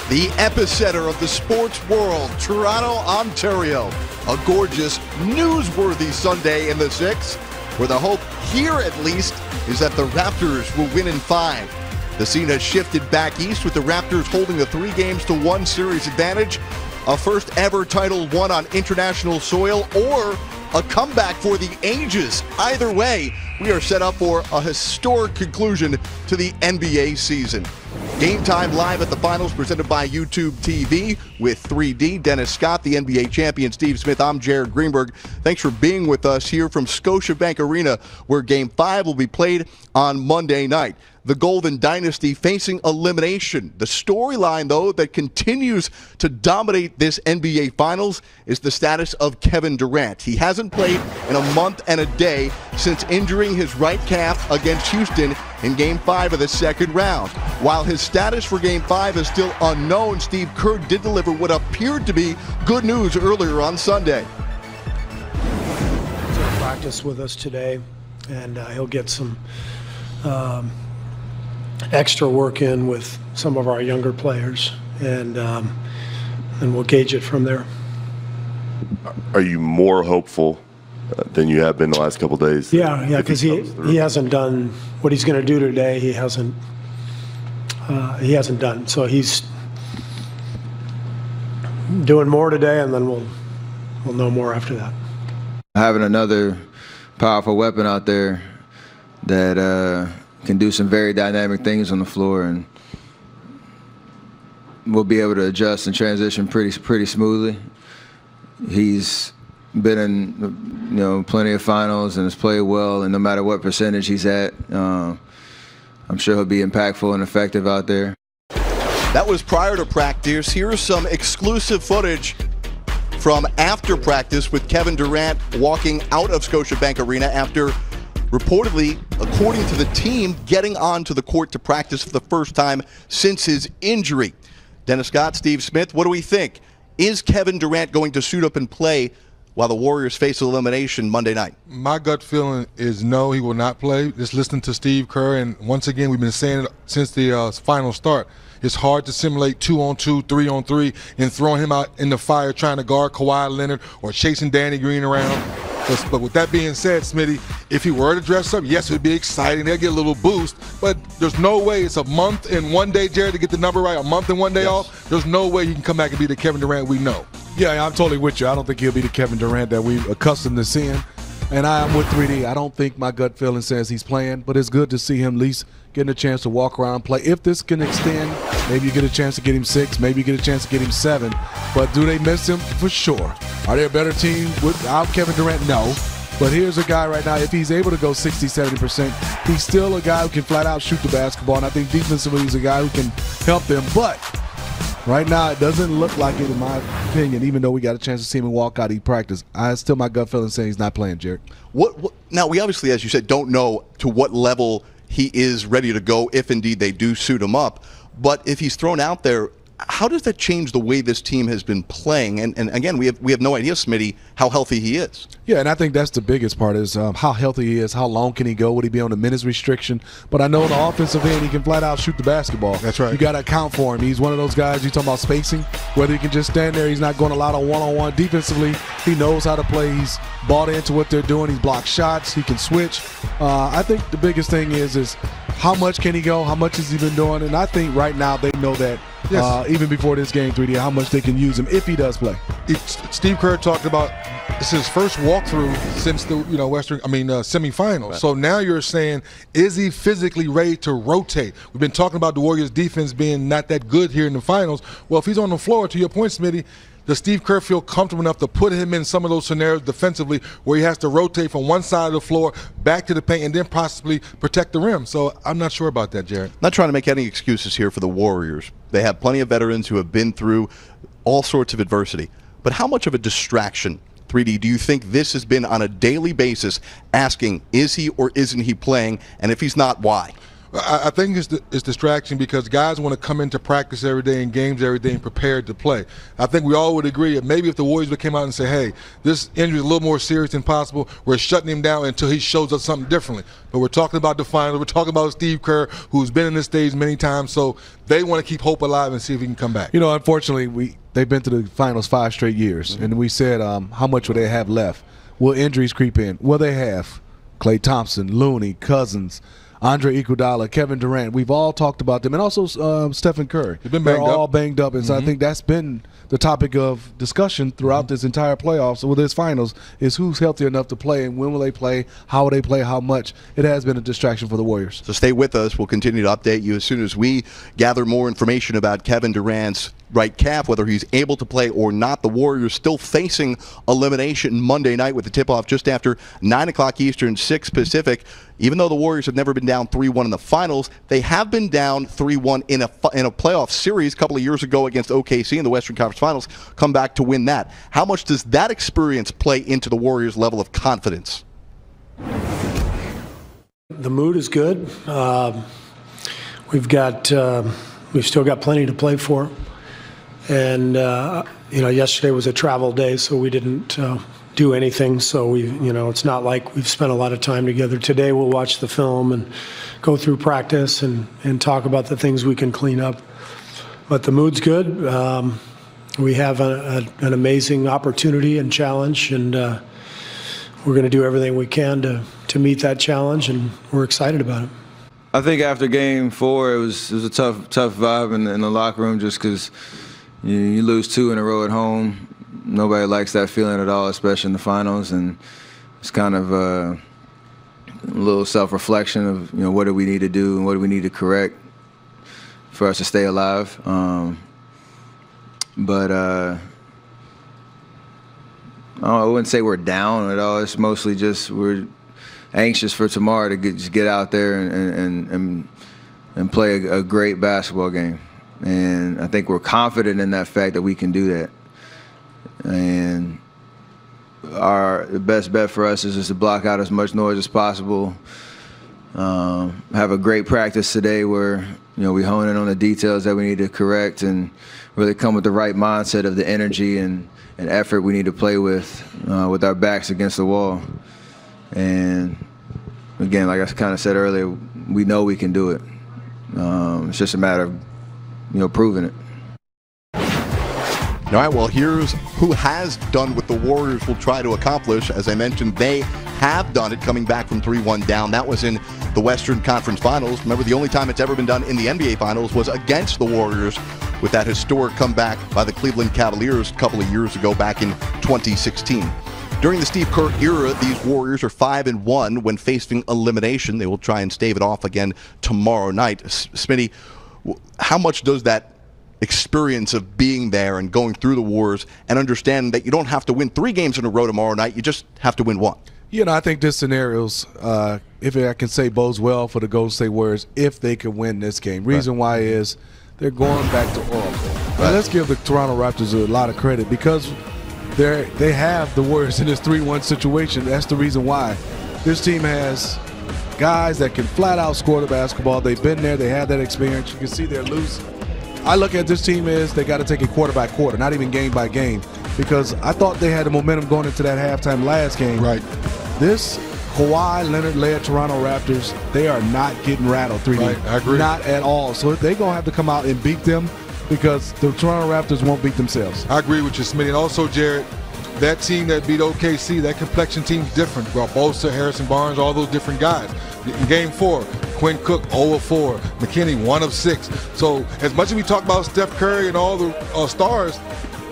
The epicenter of the sports world, Toronto, Ontario. A gorgeous, newsworthy Sunday in the 6, where the hope here at least is that the Raptors will win in 5. The scene has shifted back east with the Raptors holding a 3-1 series advantage, a first ever title won on international soil, or a comeback for the ages. Either way, we are set up for a historic conclusion to the NBA season. Game Time live at the finals presented by YouTube TV with 3D. Dennis Scott, the NBA champion, Steve Smith. I'm Jared Greenberg. Thanks for being with us here from Scotiabank Arena, where Game 5 will be played on Monday night. The Golden Dynasty facing elimination. The storyline, though, that continues to dominate this NBA Finals is the status of Kevin Durant. He hasn't played in a month and a day since injuring his right calf against Houston in Game 5 of the second round. While his status for Game 5 is still unknown, Steve Kerr did deliver what appeared to be good news earlier on Sunday. He'll practice with us today, and he'll get some extra work in with some of our younger players, and we'll gauge it from there. Are you more hopeful than you have been the last couple of days? Yeah, because he hasn't done what he's going to do today. He hasn't done. So he's doing more today, and then we'll know more after that. Having another powerful weapon out there that can do some very dynamic things on the floor, and we'll be able to adjust and transition pretty smoothly. He's been in plenty of finals and has played well, and no matter what percentage he's at, I'm sure he'll be impactful and effective out there. That was prior to practice. Here's some exclusive footage from after practice with Kevin Durant walking out of Scotiabank Arena after reportedly, according to the team, getting onto the court to practice for the first time since his injury. Dennis Scott, Steve Smith, what do we think? Is Kevin Durant going to suit up and play while the Warriors face elimination Monday night? My gut feeling is no, he will not play. Just listening to Steve Kerr, and once again, we've been saying it since the final start. It's hard to simulate 2-on-2, 3-on-3, and throwing him out in the fire trying to guard Kawhi Leonard or chasing Danny Green around. But with that being said, Smitty, if he were to dress up, yes, it would be exciting. They'll get a little boost. But there's no way it's a month and 1 day, Jared, to get the number right, a month and 1 day off. There's no way he can come back and be the Kevin Durant we know. Yeah, I'm totally with you. I don't think he'll be the Kevin Durant that we're accustomed to seeing. And I am with 3D. I don't think my gut feeling says he's playing, but it's good to see him at least getting a chance to walk around and play. If this can extend, maybe you get a chance to get him 6, maybe you get a chance to get him 7. But do they miss him? For sure. Are they a better team without Kevin Durant? No. But here's a guy right now, if he's able to go 60, 70%, he's still a guy who can flat out shoot the basketball. And I think defensively he's a guy who can help them. But right now it doesn't look like it, in my opinion, even though we got a chance to see him walk out, he practiced. I still my gut feeling saying he's not playing, Jared. What now, we obviously, as you said, don't know to what level he is ready to go if indeed they do suit him up. But if he's thrown out there, how does that change the way this team has been playing? And again, we have no idea, Smitty, how healthy he is. Yeah, and I think that's the biggest part is how healthy he is, how long can he go, would he be on the minutes restriction? But I know on the offensive end, he can flat out shoot the basketball. That's right. You got to account for him. He's one of those guys, you talking about spacing, whether he can just stand there, he's not going a lot of one-on-one. Defensively, he knows how to play. He's bought into what they're doing. He's blocked shots. He can switch. I think the biggest thing is how much can he go, how much has he been doing? And I think right now they know that. Yes. Even before this game, 3D, how much they can use him if he does play. Steve Kerr talked about this is his first walkthrough since the semifinals. Right. So now you're saying, is he physically ready to rotate? We've been talking about the Warriors' defense being not that good here in the finals. Well, if he's on the floor, to your point, Smitty, does Steve Kerr feel comfortable enough to put him in some of those scenarios defensively where he has to rotate from one side of the floor back to the paint and then possibly protect the rim? So I'm not sure about that, Jared. Not trying to make any excuses here for the Warriors. They have plenty of veterans who have been through all sorts of adversity. But how much of a distraction, 3D, do you think this has been on a daily basis, asking, is he or isn't he playing? And if he's not, why? I think it's distraction because guys want to come into practice every day and games every day and prepared to play. I think we all would agree that maybe if the Warriors would came out and say, hey, this injury is a little more serious than possible, we're shutting him down until he shows us something differently. But we're talking about the finals. We're talking about Steve Kerr, who's been in this stage many times, so they want to keep hope alive and see if he can come back. You know, unfortunately, they've been to the finals 5 straight years, and we said how much will they have left? Will injuries creep in? Well, they have. Klay Thompson, Looney, Cousins, Andre Iguodala, Kevin Durant. We've all talked about them, and also Stephen Curry. They're all banged up, and so I think that's been the topic of discussion throughout this entire playoffs with this finals is who's healthy enough to play and when will they play, how will they play, how much. It has been a distraction for the Warriors. So stay with us. We'll continue to update you as soon as we gather more information about Kevin Durant's right calf, whether he's able to play or not. The Warriors still facing elimination Monday night with the tip-off just after 9 o'clock Eastern, 6 Pacific. Even though the Warriors have never been down 3-1 in the finals, they have been down 3-1 in a playoff series a couple of years ago against OKC in the Western Conference Finals, come back to win that. How much does that experience play into the Warriors' level of confidence? The mood is good. We've still got plenty to play for. And, yesterday was a travel day, so we didn't do anything. So it's not like we've spent a lot of time together. Today we'll watch the film and go through practice and talk about the things we can clean up. But the mood's good. We have an amazing opportunity and challenge, and we're going to do everything we can to meet that challenge, and we're excited about it. I think after Game 4, it was a tough vibe in the locker room just because you lose 2 in a row at home. Nobody likes that feeling at all, especially in the finals, and it's kind of a little self-reflection of what do we need to do and what do we need to correct for us to stay alive. But I wouldn't say we're down at all. It's mostly just we're anxious for tomorrow to just get out there and play a great basketball game. And I think we're confident in that fact that we can do that. And the best bet for us is just to block out as much noise as possible. Have a great practice today where we hone in on the details that we need to correct and really come with the right mindset of the energy and effort we need to play with our backs against the wall. And again, like I kind of said earlier, we know we can do it. It's just a matter of proving it. All right, well, here's who has done what the Warriors will try to accomplish. As I mentioned, they have done it coming back from 3-1 down. That was in the Western Conference Finals. Remember, the only time it's ever been done in the NBA Finals was against the Warriors with that historic comeback by the Cleveland Cavaliers a couple of years ago back in 2016. During the Steve Kerr era, these Warriors are 5-1 when facing elimination. They will try and stave it off again tomorrow night. Smitty, how much does that experience of being there and going through the wars and understanding that you don't have to win 3 games in a row tomorrow night, you just have to win 1? I think this scenario's, if I can say, bodes well for the Golden State Warriors if they can win this game. Reason why is they're going back to Oracle. Now, let's give the Toronto Raptors a lot of credit because they have the Warriors in this 3-1 situation. That's the reason why. This team has guys that can flat out score the basketball. They've been there. They have that experience. You can see they're loose. I look at this team as they got to take it quarter by quarter, not even game by game, because I thought they had the momentum going into that halftime last game. Right. This Kawhi Leonard-led Toronto Raptors, they are not getting rattled 3D. Right, I agree. Not at all. So they're going to have to come out and beat them because the Toronto Raptors won't beat themselves. I agree with you, Smitty. And also, Jared, that team that beat OKC, that complexion team's different. Bosa, Harrison Barnes, all those different guys. In Game 4, Quinn Cook 0 of 4, McKinney 1 of 6. So as much as we talk about Steph Curry and all the stars,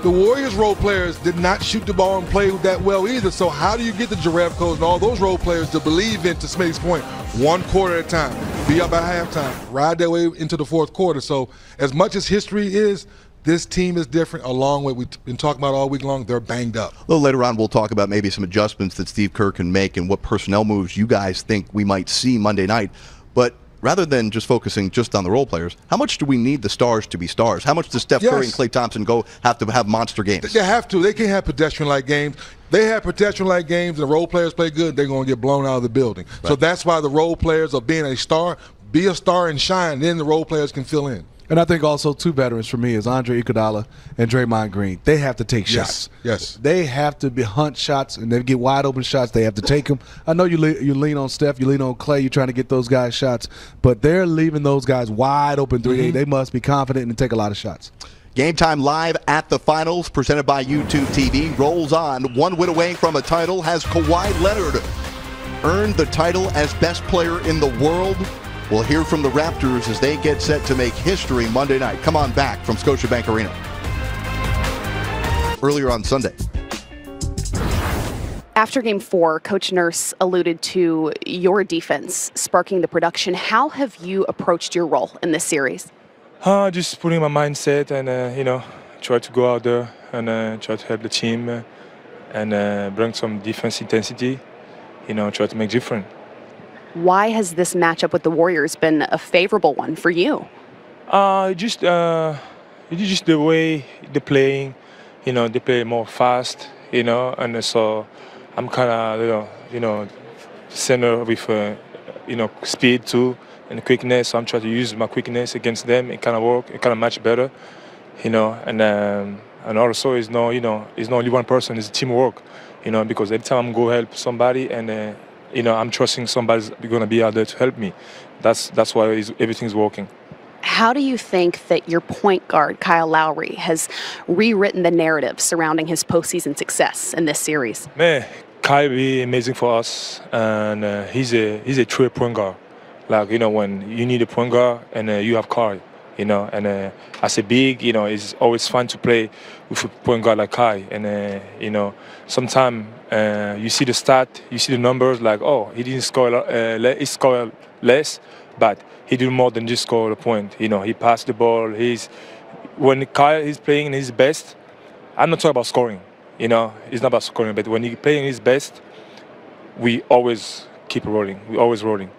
the Warriors role players did not shoot the ball and play that well either. So how do you get the Jerebkos and all those role players to believe in, to Smitty's point, 1 quarter at a time, be up at halftime, ride their way into the 4th quarter? So as much as history is, this team is different, along with we've been talking about all week long. They're banged up. A little later on, we'll talk about maybe some adjustments that Steve Kerr can make and what personnel moves you guys think we might see Monday night. But rather than just focusing just on the role players, how much do we need the stars to be stars? How much does Steph Curry and Klay Thompson have to have monster games? They have to. They can't have pedestrian-like games. They have pedestrian-like games, and the role players play good, they're going to get blown out of the building. Right. So that's why the role players of being a star be a star and shine. Then the role players can fill in. And I think also 2 veterans for me is Andre Iguodala and Draymond Green. They have to take shots. Yes. They have to hunt shots, and they get wide open shots. They have to take them. I know you lean on Steph, you lean on Clay, you're trying to get those guys shots, but they're leaving those guys wide open 3. They must be confident and take a lot of shots. Game Time Live at the Finals, presented by YouTube TV, rolls on. 1 win away from a title. Has Kawhi Leonard earned the title as best player in the world? We'll hear from the Raptors as they get set to make history Monday night. Come on back from Scotiabank Arena. Earlier on Sunday. After Game 4, Coach Nurse alluded to your defense sparking the production. How have you approached your role in this series? Just putting my mindset and, try to go out there and try to help the team and bring some defense intensity, try to make different. Why has this matchup with the Warriors been a favorable one for you? Just the way they're playing, they play more fast, and so I'm kind of, center with, speed too and quickness. So I'm trying to use my quickness against them. It kind of work. It kind of match better, and also it's not only one person. It's teamwork, because every time I'm go help somebody and. I'm trusting somebody's going to be out there to help me. That's why everything's working. How do you think that your point guard, Kyle Lowry, has rewritten the narrative surrounding his postseason success in this series? Man, Kyle be amazing for us, and he's a true point guard. Like, when you need a point guard and you have Kyle, and as a big, it's always fun to play with a point guard like Kyle. And, sometimes you see the stat, you see the numbers, like, oh, he didn't score he scored less, but he did more than just score a point. He passed the ball. When Kyle is playing his best, I'm not talking about scoring. It's not about scoring, but when he's playing his best, we always keep rolling. We're always rolling.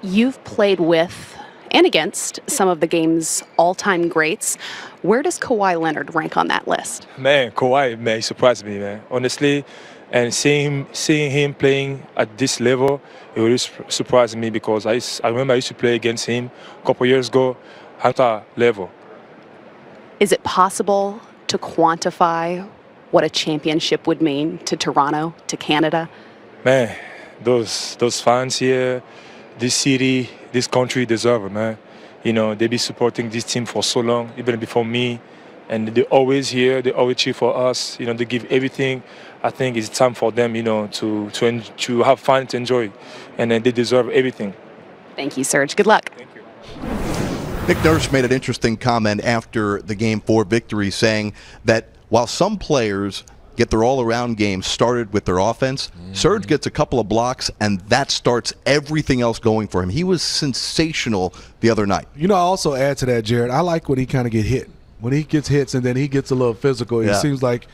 You've played with and against some of the game's all-time greats. Where does Kawhi Leonard rank on that list? Man, Kawhi, he surprised me, man. Honestly, and seeing him playing at this level, it really surprised me because I remember I used to play against him a couple years ago at that level. Is it possible to quantify what a championship would mean to Toronto, to Canada? Man, those fans here, this city, this country deserve it, man. They be supporting this team for so long, even before me. And they're always here, they always cheer for us. They give everything. I think it's time for them, to have fun, to enjoy. And they deserve everything. Thank you, Serge. Good luck. Thank you. Nick Nurse made an interesting comment after the Game 4 victory, saying that while some players get their all-around game started with their offense, Serge gets a couple of blocks, and that starts everything else going for him. He was sensational the other night. I also add to that, Jared, I like when he kind of get hit. When he gets hits and then he gets a little physical, it seems like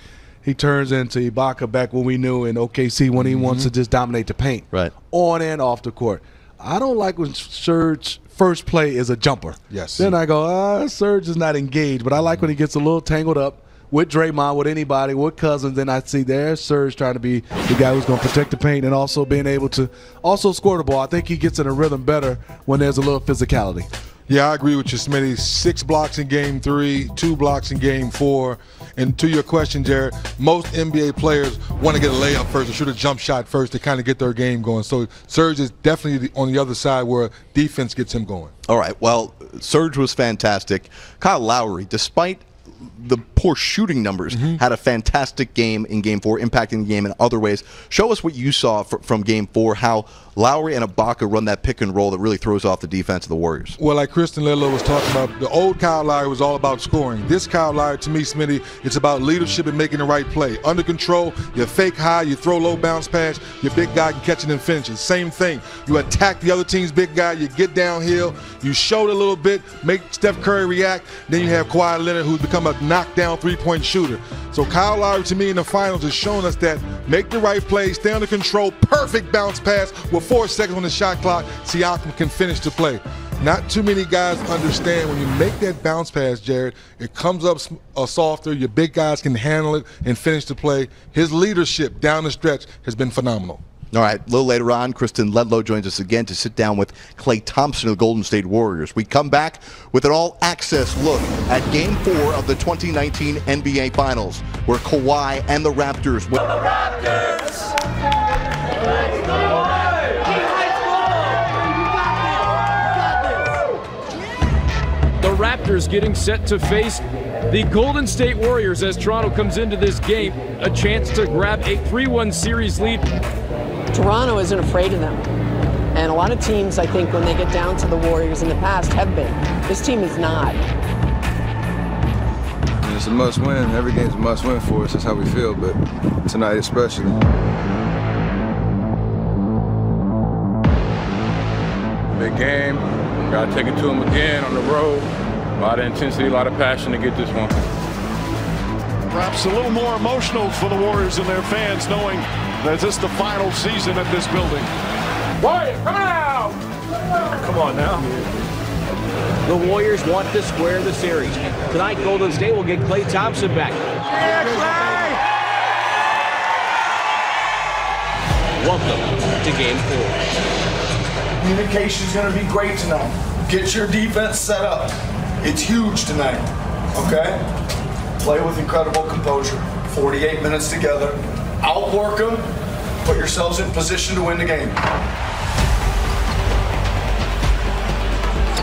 he turns into Ibaka back when we knew in OKC when he wants to just dominate the paint, right, on and off the court. I don't like when Serge first play is a jumper. Yes. Then I go, Serge is not engaged, but I like when he gets a little tangled up with Draymond, with anybody, with Cousins, then I see there's Serge trying to be the guy who's going to protect the paint and also being able to also score the ball. I think he gets in a rhythm better when there's a little physicality. Yeah, I agree with you, Smitty. 6 blocks in Game 3, 2 blocks in Game 4. And to your question, Jared, most NBA players want to get a layup first or shoot a jump shot first to kind of get their game going. So Serge is definitely on the other side where defense gets him going. All right, well, Serge was fantastic. Kyle Lowry, despite the poor shooting numbers, had a fantastic game in Game 4, impacting the game in other ways. Show us what you saw from Game 4, how Lowry and Ibaka run that pick and roll that really throws off the defense of the Warriors. Well, like Kristen Lidlow was talking about, the old Kyle Lowry was all about scoring. This Kyle Lowry, to me, Smitty, it's about leadership and making the right play. Under control, you fake high, you throw low bounce pass, your big guy can catch it and finish it. Same thing. You attack the other team's big guy, you get downhill, you show it a little bit, make Steph Curry react, then you have Kawhi Leonard, who's become a knockdown three-point shooter. So Kyle Lowry, to me, in the finals has shown us that make the right play, stay under control, perfect bounce pass with 4 seconds on the shot clock, Siakam can finish the play. Not too many guys understand when you make that bounce pass, Jared, it comes up softer, your big guys can handle it and finish the play. His leadership down the stretch has been phenomenal. All right, a little later on, Kristen Ledlow joins us again to sit down with Klay Thompson of the Golden State Warriors. We come back with an all-access look at Game 4 of the 2019 NBA Finals, where Kawhi and the Raptors win. The Raptors! The Raptors getting set to face the Golden State Warriors as Toronto comes into this game. A chance to grab a 3-1 series lead. Toronto isn't afraid of them. And a lot of teams, I think, when they get down to the Warriors in the past, have been. This team is not. It's a must-win. Every game's a must-win for us. That's how we feel, but tonight especially. Big game. Got to take it to them again on the road. A lot of intensity, a lot of passion to get this one. Perhaps a little more emotional for the Warriors and their fans, knowing that this is the final season at this building. Warriors, come out! Come on now. The Warriors want to square the series. Tonight, Golden State will get Klay Thompson back. Yeah, Klay! Welcome to Game 4. Communication is going to be great tonight. Get your defense set up. It's huge tonight, okay? Play with incredible composure. 48 minutes together. Outwork them. Put yourselves in position to win the game.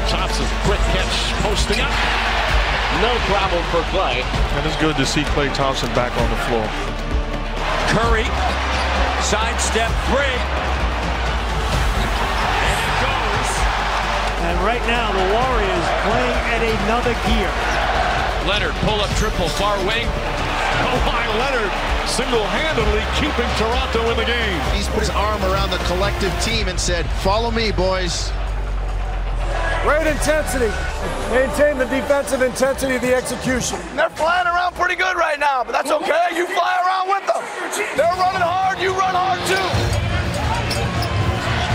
Thompson, quick catch, posting up. No problem for Klay. And it's good to see Klay Thompson back on the floor. Curry, sidestep three. And it goes. And right now, the Warriors playing at another gear. Leonard, pull-up triple, far wing. Kawhi Leonard single-handedly keeping Toronto in the game. He's put his arm around the collective team and said, follow me, boys. Great intensity. Maintain the defensive intensity of the execution. They're flying around pretty good right now, but that's okay. You fly around with them. They're running hard. You run hard, too.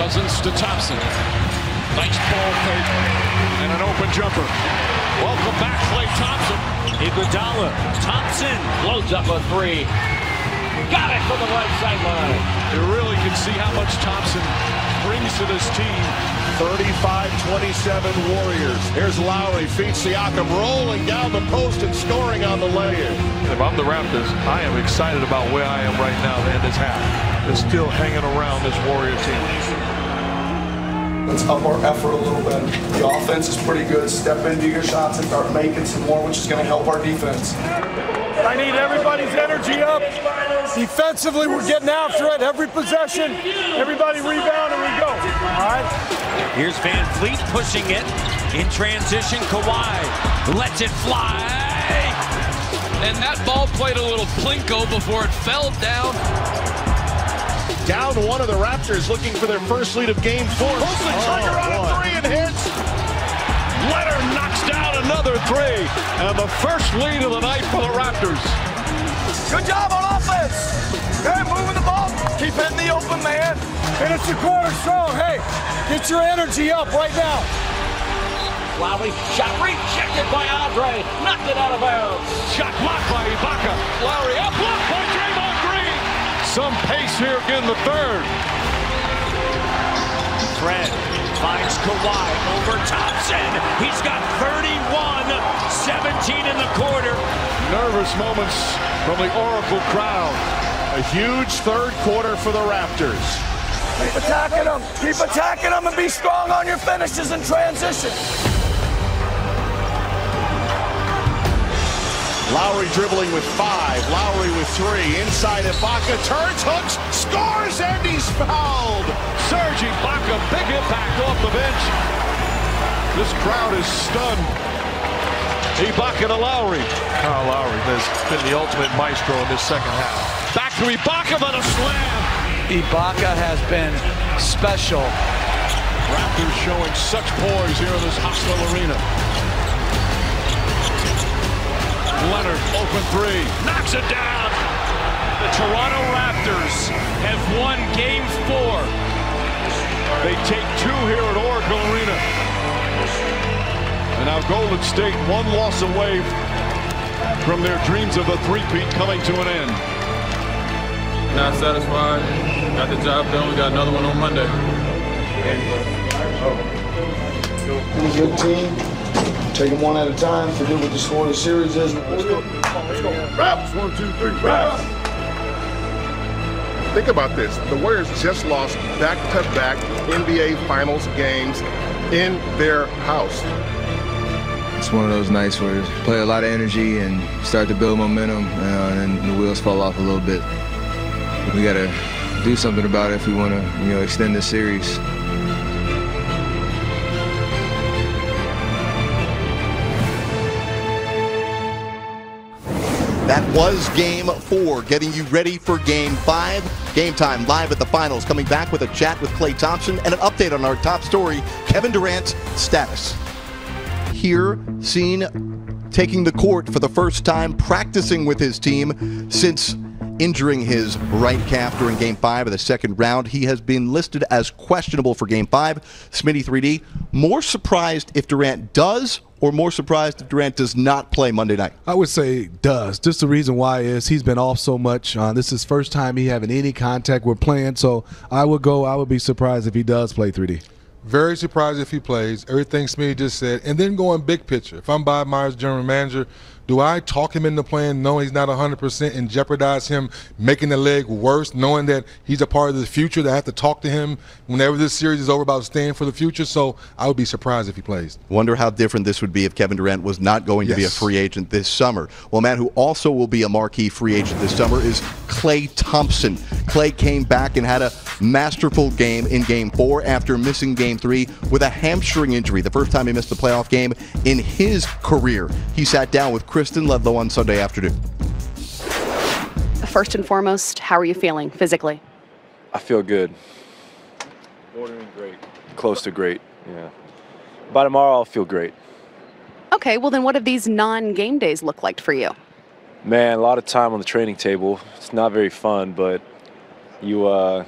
Cousins to Thompson. Nice ball fake and an open jumper. Welcome back, Klay Thompson. Iguodala, Thompson loads up a three. Got it from the right sideline. You really can see how much Thompson brings to this team. 35-27 Warriors. Here's Lowry, feeds Siakam, rolling down the post and scoring on the lay-in. If I'm the Raptors, I am excited about where I am right now to end this half. They're still hanging around this Warrior team. Let's up our effort a little bit. The offense is pretty good. Step into your shots and start making some more, which is going to help our defense. I need everybody's energy up. Defensively, we're getting after it. Every possession, everybody rebound and we go. All right? Here's Van Fleet pushing it. In transition, Kawhi lets it fly. And that ball played a little plinko before it fell down. Down one of the Raptors looking for their first lead of Game 4. Pulls the trigger on a three and hits. Leonard knocks down another three. And the first lead of the night for the Raptors. Good job on offense. Hey, moving the ball. Keep hitting the open man. And it's a quarter strong. Hey, get your energy up right now. Lowry, shot rejected by Andre. Knocked it out of bounds. Shot blocked by Ibaka. Lowry up, blocked by Draymond Green. Some pace here in the third. Fred finds Kawhi over Thompson. He's got 31, 17 in the quarter. Nervous moments from the Oracle crowd. A huge third quarter for the Raptors. Keep attacking them. Keep attacking them and be strong on your finishes in transition. Lowry dribbling with 5. Lowry with 3. Inside Ibaka turns, hooks, scores, and he's fouled. Serge Ibaka, big impact off the bench. This crowd is stunned. Ibaka to Lowry. Kyle Lowry has been the ultimate maestro in this second half. Back to Ibaka, but a slam. Ibaka has been special. Raptors showing such poise here in this hostile arena. Leonard, open three, knocks it down. The Toronto Raptors have won Game 4. They take 2 here at Oracle Arena. And now Golden State 1 loss away from their dreams of a three-peat coming to an end. not satisfied. Got the job done. We got another one on Monday. Good team. Take them one at a time. Forget what the score of the series is. Let's go. Let's go. Raps. 1, 2, 3. Raps. Think about this. The Warriors just lost back-to-back NBA Finals games in their house. It's one of those nights where you play a lot of energy and start to build momentum, and the wheels fall off a little bit. We got to do something about it if we want to, extend this series. That was Game 4, getting you ready for Game 5. Game Time live at the finals, coming back with a chat with Klay Thompson and an update on our top story, Kevin Durant's status. Here, seen taking the court for the first time, practicing with his team since injuring his right calf during Game 5 of the second round. He has been listed as questionable for Game 5. Smitty 3D, more surprised if Durant does or more surprised if Durant does not play Monday night? I would say does. Just the reason why is he's been off so much. This is his first time he having any contact with playing, so I would be surprised if he does play 3D. Very surprised if he plays. Everything Smitty just said. And then going big picture. If I'm Bob Myers, general manager, do I talk him into playing knowing he's not 100% and jeopardize him making the leg worse, knowing that he's a part of the future, that I have to talk to him whenever this series is over about staying for the future? So I would be surprised if he plays. Wonder how different this would be if Kevin Durant was not going to be a free agent this summer. Well, man, who also will be a marquee free agent this summer is Klay Thompson. Klay came back and had a masterful game in Game 4 after missing Game 3 with a hamstring injury, the first time he missed a playoff game in his career. He sat down with Kristen Ledlow on Sunday afternoon. First and foremost, how are you feeling physically? I feel good. Bordering great. Close to great, yeah. By tomorrow, I'll feel great. Okay, well then what have these non-game days look like for you? Man, a lot of time on the training table. It's not very fun, but you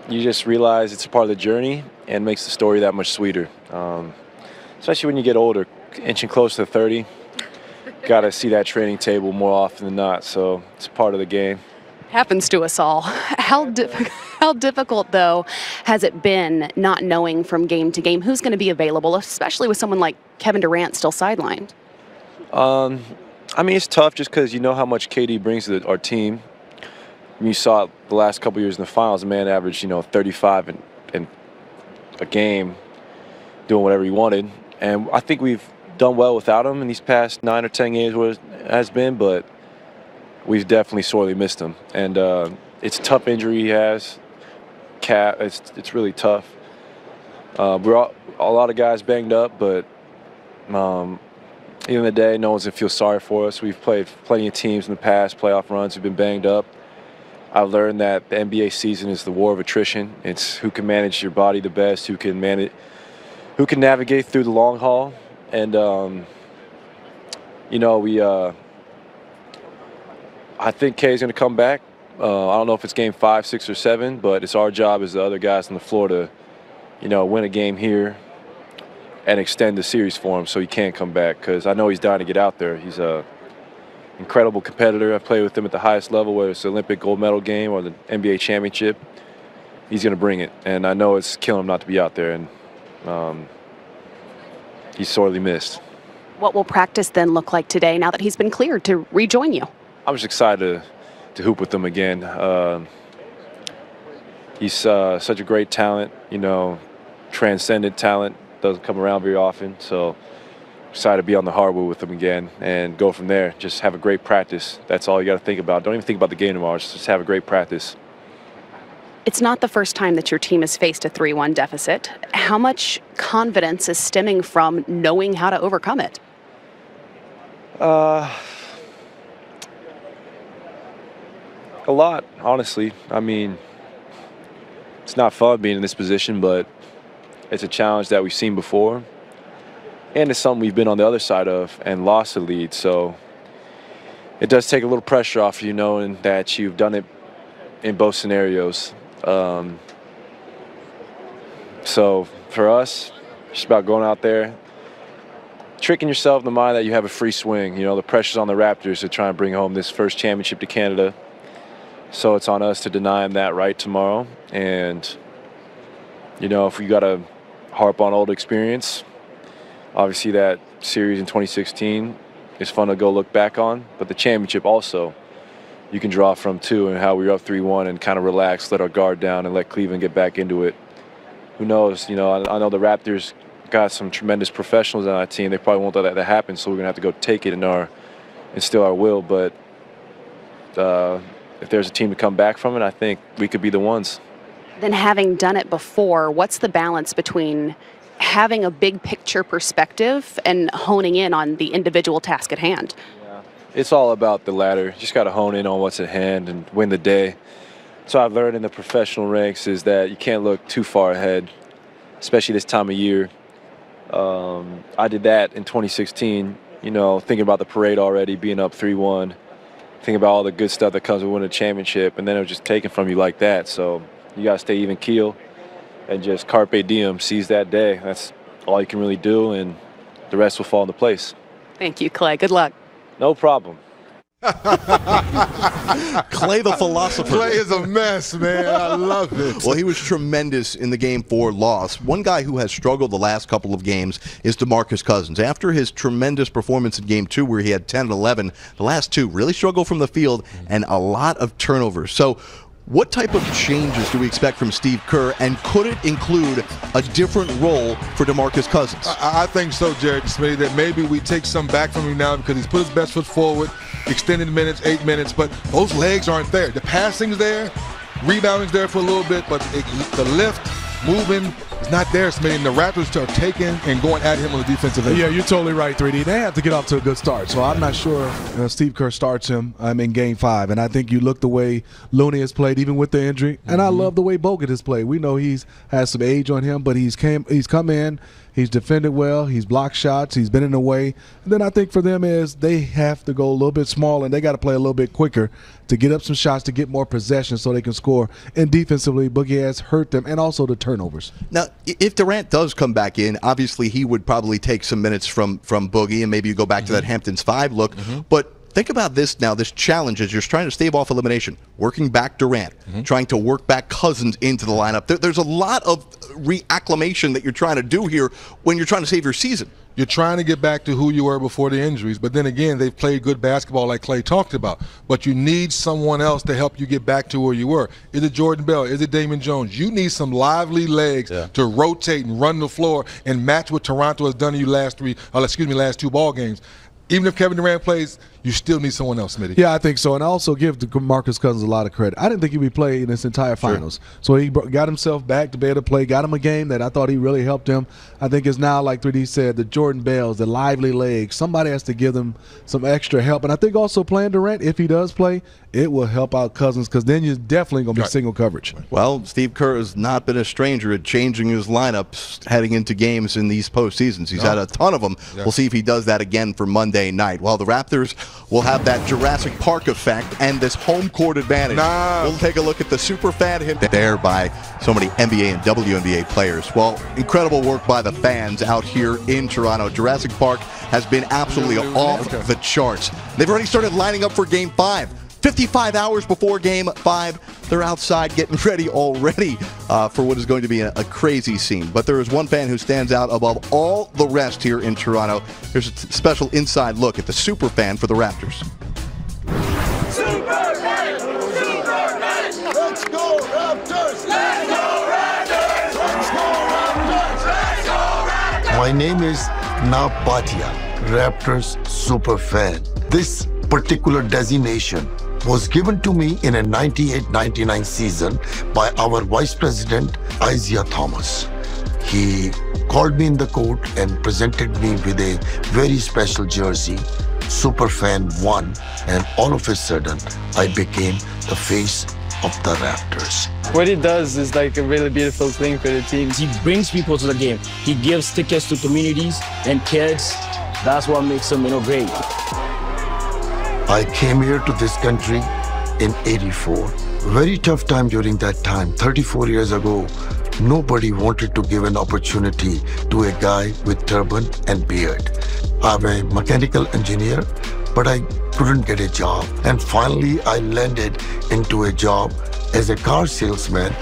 just realize it's a part of the journey and makes the story that much sweeter. Especially when you get older, inching close to 30. Got to see that training table more often than not, so it's part of the game. Happens to us all. How difficult, though, has it been not knowing from game to game who's going to be available, especially with someone like Kevin Durant still sidelined? I mean, it's tough just because you know how much KD brings to our team. You saw it the last couple years in the finals, the man averaged, 35 in a game, doing whatever he wanted. And I think we've done well without him in these past 9 or 10 games, what it has been, but we've definitely sorely missed him. And it's a tough injury he has. It's really tough. We're a lot of guys banged up, but at the end of the day, no one's going to feel sorry for us. We've played plenty of teams in the past, playoff runs, who've been banged up. I learned that the NBA season is the war of attrition. It's who can manage your body the best, who can navigate through the long haul. And, I think Kay's going to come back. I don't know if it's game 5, 6, or 7, but it's our job as the other guys on the floor to, win a game here and extend the series for him so he can come back, because I know he's dying to get out there. He's a incredible competitor. I've played with him at the highest level, whether it's the Olympic gold medal game or the NBA championship. He's going to bring it, and I know it's killing him not to be out there, and he's sorely missed. What will practice then look like today now that he's been cleared to rejoin you? I'm just excited to hoop with him again. He's such a great talent, transcendent talent. Doesn't come around very often, so excited to be on the hardwood with him again and go from there. Just have a great practice. That's all you got to think about. Don't even think about the game tomorrow. Just have a great practice. It's not the first time that your team has faced a 3-1 deficit. How much confidence is stemming from knowing how to overcome it? A lot, honestly. I mean, it's not fun being in this position, but it's a challenge that we've seen before. And it's something we've been on the other side of and lost the lead. So it does take a little pressure off you, knowing that you've done it in both scenarios. So for us, it's about going out there, tricking yourself in the mind that you have a free swing. You know, the pressure's on the Raptors to try and bring home this first championship to Canada. So it's on us to deny them that right tomorrow. And, you know, if we got to harp on old experience, obviously that series in 2016 is fun to go look back on. But the championship also, you can draw from too, and how we were up 3-1 and kind of relax, let our guard down, and let Cleveland get back into it. Who knows? You know, I know the Raptors got some tremendous professionals on our team. They probably won't let that happen, so we're gonna have to go take it and still our will. But if there's a team to come back from it, I think we could be the ones. Then, having done it before, what's the balance between having a big picture perspective and honing in on the individual task at hand? It's all about the latter. You just got to hone in on what's at hand and win the day. So I've learned in the professional ranks is that you can't look too far ahead, especially this time of year. I did that in 2016, you know, thinking about the parade already, being up 3-1, thinking about all the good stuff that comes with winning a championship, and then it was just taken from you like that. So you got to stay even keel and just carpe diem, seize that day. That's all you can really do, and the rest will fall into place. Thank you, Clay. Good luck. No problem. Clay the philosopher. Clay is a mess, man. I love it. Well, he was tremendous in the Game 4 loss. One guy who has struggled the last couple of games is DeMarcus Cousins. After his tremendous performance in Game 2 where he had 10 and 11, the last two really struggled from the field and a lot of turnovers. So what type of changes do we expect from Steve Kerr, and could it include a different role for DeMarcus Cousins? I think so, Jared Smitty, that maybe we take some back from him now because he's put his best foot forward, extended minutes, 8 minutes, but those legs aren't there. The passing's there, rebounding's there for a little bit, but the lift, moving, is not there, Smitty. And the Raptors are taking and going at him on the defensive end. Yeah, you're totally right, 3D. They have to get off to a good start. So I'm not sure Steve Kerr starts him in Game 5. And I think you look the way Looney has played, even with the injury. And I love the way Bogut has played. We know he's has some age on him, but he's come in. He's defended well. He's blocked shots. He's been in the way. And then I think for them is they have to go a little bit smaller, and they got to play a little bit quicker to get up some shots, to get more possession so they can score. And defensively, Boogie has hurt them, and also the turnovers. Now, if Durant does come back in, obviously he would probably take some minutes from Boogie, and maybe you go back to that Hamptons 5 look. But think about this now, this challenge is you're trying to stave off elimination, working back Durant, trying to work back Cousins into the lineup. There's a lot of reacclimation that you're trying to do here when you're trying to save your season. You're trying to get back to who you were before the injuries, but then again, they've played good basketball like Clay talked about. But you need someone else to help you get back to where you were. Is it Jordan Bell? Is it Damon Jones? You need some lively legs to rotate and run the floor and match what Toronto has done to you last two ball games. Even if Kevin Durant plays, you still need someone else, Smitty. Yeah, I think so. And I also give DeMarcus Cousins a lot of credit. I didn't think he'd be playing this entire finals. So he got himself back to be able to play, got him a game that I thought he really helped him. I think it's now, like 3D said, the Jordan Bells, the lively legs. Somebody has to give them some extra help. And I think also playing Durant, if he does play, it will help out Cousins, because then you're definitely going to be single coverage. Well, Steve Kerr has not been a stranger at changing his lineups heading into games in these postseasons. He's had a ton of them. We'll see if he does that again for Monday night. Well, the Raptors will have that Jurassic Park effect and this home court advantage. We'll take a look at the super fan hit there by so many NBA and WNBA players. Well, incredible work by the fans out here in Toronto. Jurassic Park has been absolutely off the charts. They've already started lining up for Game 5. 55 hours before Game 5, they're outside getting ready already for what is going to be a crazy scene. But there is one fan who stands out above all the rest here in Toronto. There's a special inside look at the super fan for the Raptors. Super fan! Super fan! Let's go Raptors! Let's go Raptors! Let's go Raptors! Let's go Raptors! My name is Napatia, Raptors super fan. This particular designation was given to me in a 98-99 season by our Vice President, Isaiah Thomas. He called me in the court and presented me with a very special jersey, Superfan 1, and all of a sudden, I became the face of the Raptors. What he does is like a really beautiful thing for the team. He brings people to the game. He gives tickets to communities and kids. That's what makes him, great. I came here to this country in '84. Very tough time during that time. 34 years ago, Nobody wanted to give an opportunity to a guy with turban and beard. I'm a mechanical engineer, but I couldn't get a job. And finally, I landed into a job as a car salesman,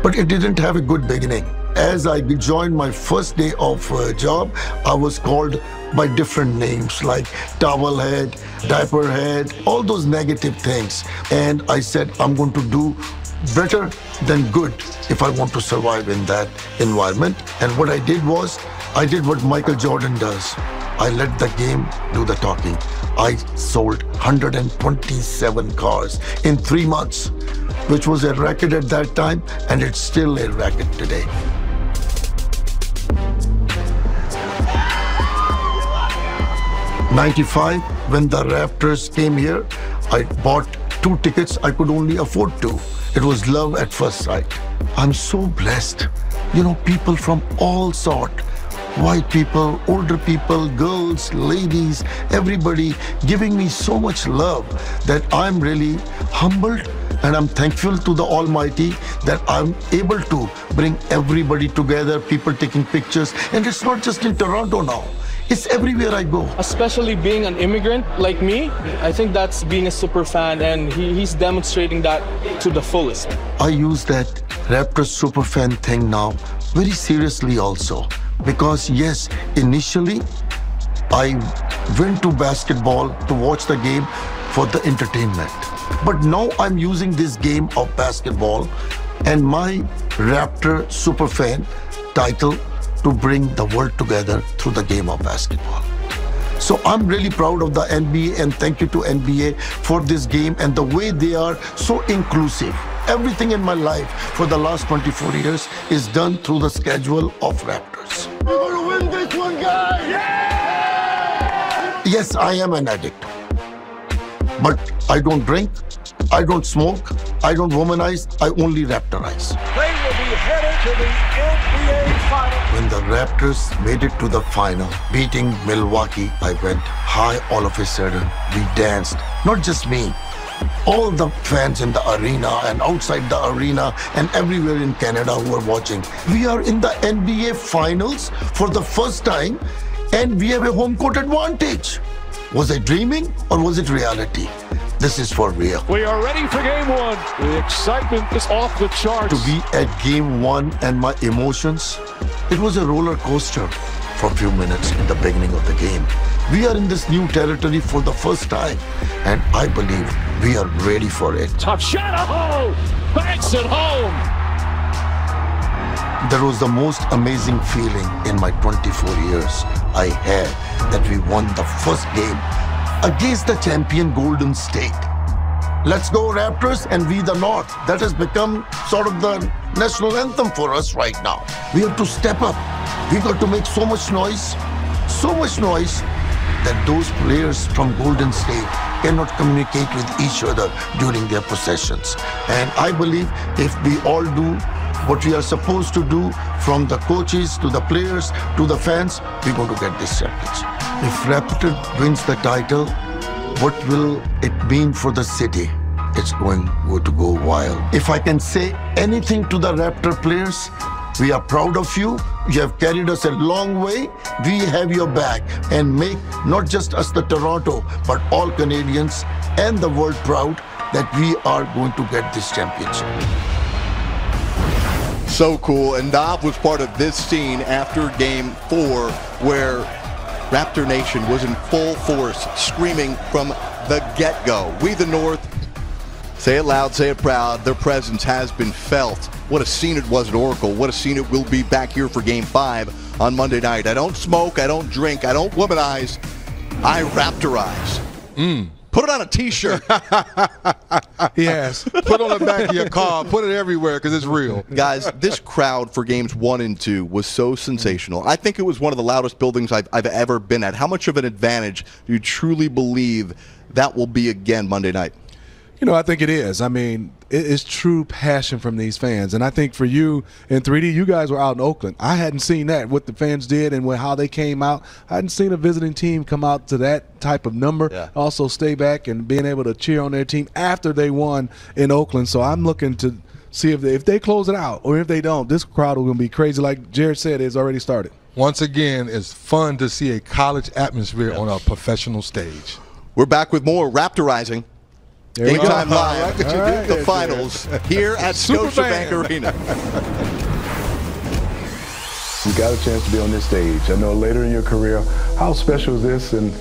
but it didn't have a good beginning. As I joined my first day of job, I was called by different names like towel head, diaper head, all those negative things. And I said, I'm going to do better than good if I want to survive in that environment. And what I did was, I did what Michael Jordan does. I let the game do the talking. I sold 127 cars in 3 months, which was a record at that time, and it's still a record today. '95, when the Raptors came here, I bought 2 tickets I could only afford to. It was love at first sight. I'm so blessed. You know, people from all sorts, white people, older people, girls, ladies, everybody giving me so much love that I'm really humbled, and I'm thankful to the Almighty that I'm able to bring everybody together, people taking pictures. And it's not just in Toronto now. It's everywhere I go. Especially being an immigrant like me, I think that's being a super fan, and he's demonstrating that to the fullest. I use that Raptors super fan thing now very seriously also. Because yes, initially, I went to basketball to watch the game for the entertainment. But now I'm using this game of basketball and my Raptor superfan title to bring the world together through the game of basketball. So I'm really proud of the NBA, and thank you to NBA for this game and the way they are so inclusive. Everything in my life for the last 24 years is done through the schedule of Raptors. We're going to win this one, guys! Yeah! Yes, I am an addict. But I don't drink, I don't smoke, I don't womanize, I only Raptorize. They will be headed to the NBA Finals. When the Raptors made it to the final, beating Milwaukee, I went high all of a sudden. We danced, not just me. All the fans in the arena and outside the arena and everywhere in Canada who are watching. We are in the NBA Finals for the first time, and we have a home court advantage. Was I dreaming or was it reality? This is for real. We are ready for game one. The excitement is off the charts. To be at game one and my emotions, it was a roller coaster for a few minutes in the beginning of the game. We are in this new territory for the first time, and I believe we are ready for it. Tough shot, oh! Banks it home! That was the most amazing feeling in my 24 years I had that we won the first game against the champion Golden State. Let's go Raptors and we the North. That has become sort of the national anthem for us right now. We have to step up. We got to make so much noise that those players from Golden State cannot communicate with each other during their possessions. And I believe if we all do what we are supposed to do, from the coaches to the players to the fans, we're going to get this championship. If Raptor wins the title, what will it mean for the city? It's going to go wild. If I can say anything to the Raptor players, we are proud of you. You have carried us a long way. We have your back, and make not just us the Toronto, but all Canadians and the world proud that we are going to get this championship. So cool. And Nav was part of this scene after Game 4 where Raptor Nation was in full force, screaming from the get-go. We the North, say it loud, say it proud, their presence has been felt. What a scene it was at Oracle. What a scene it will be back here for Game 5 on Monday night. I don't smoke, I don't drink, I don't womanize, I Raptorize. Put it on a t-shirt. Yes. Put it on the back of your car. Put it everywhere because it's real. Guys, this crowd for games 1 and 2 was so sensational. I think it was one of the loudest buildings I've ever been at. How much of an advantage do you truly believe that will be again Monday night? You know, I think it is. I mean, it is true passion from these fans. And I think for you in 3D, you guys were out in Oakland. I hadn't seen that, what the fans did and how they came out. I hadn't seen a visiting team come out to that type of number. Yeah. Also stay back and being able to cheer on their team after they won in Oakland. So I'm looking to See if they close it out, or if they don't, this crowd will be crazy. Like Jared said, it's already started. Once again, it's fun to see a college atmosphere on a professional stage. We're back with more Raptorizing. Game Time Live, the there, finals here at Scotiabank Arena. You got a chance to be on this stage. I know later in your career, how special is this, and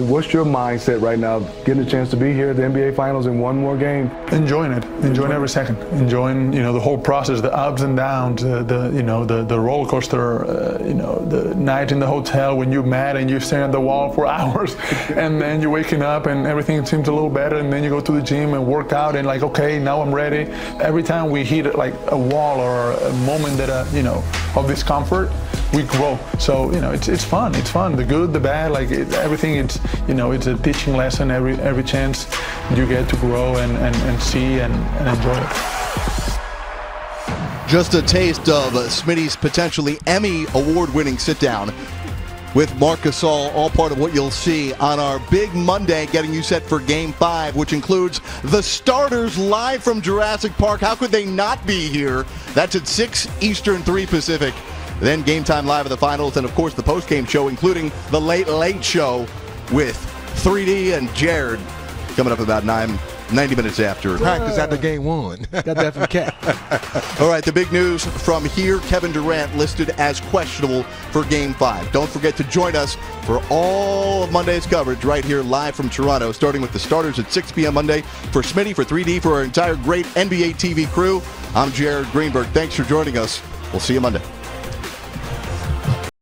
what's your mindset right now, getting a chance to be here at the NBA Finals in one more game? Enjoying it, enjoying every second, enjoying the whole process, the ups and downs, the roller coaster, the night in the hotel when you're mad and you're staring at the wall for hours, and then you're waking up and everything seems a little better, and then you go to the gym and work out and like, okay, now I'm ready. Every time we hit like a wall or a moment that of discomfort, we grow. So it's fun. It's fun. The good, the bad, everything. It's a teaching lesson. Every chance you get to grow and see and enjoy it. Just a taste of Smitty's potentially Emmy award-winning sit-down with Marc Gasol, all part of what you'll see on our big Monday, getting you set for Game 5, which includes the starters live from Jurassic Park. How could they not be here? That's at 6 Eastern, 3 Pacific. Then Game Time Live of the finals, and of course the post-game show, including the Late Late Show with 3D and Jared, coming up about 90 minutes after. Practice after game 1. Got that from Cat. All right, the big news from here, Kevin Durant listed as questionable for Game 5. Don't forget to join us for all of Monday's coverage right here live from Toronto, starting with the starters at 6 p.m. Monday. For Smitty, for 3D, for our entire great NBA TV crew, I'm Jared Greenberg. Thanks for joining us. We'll see you Monday.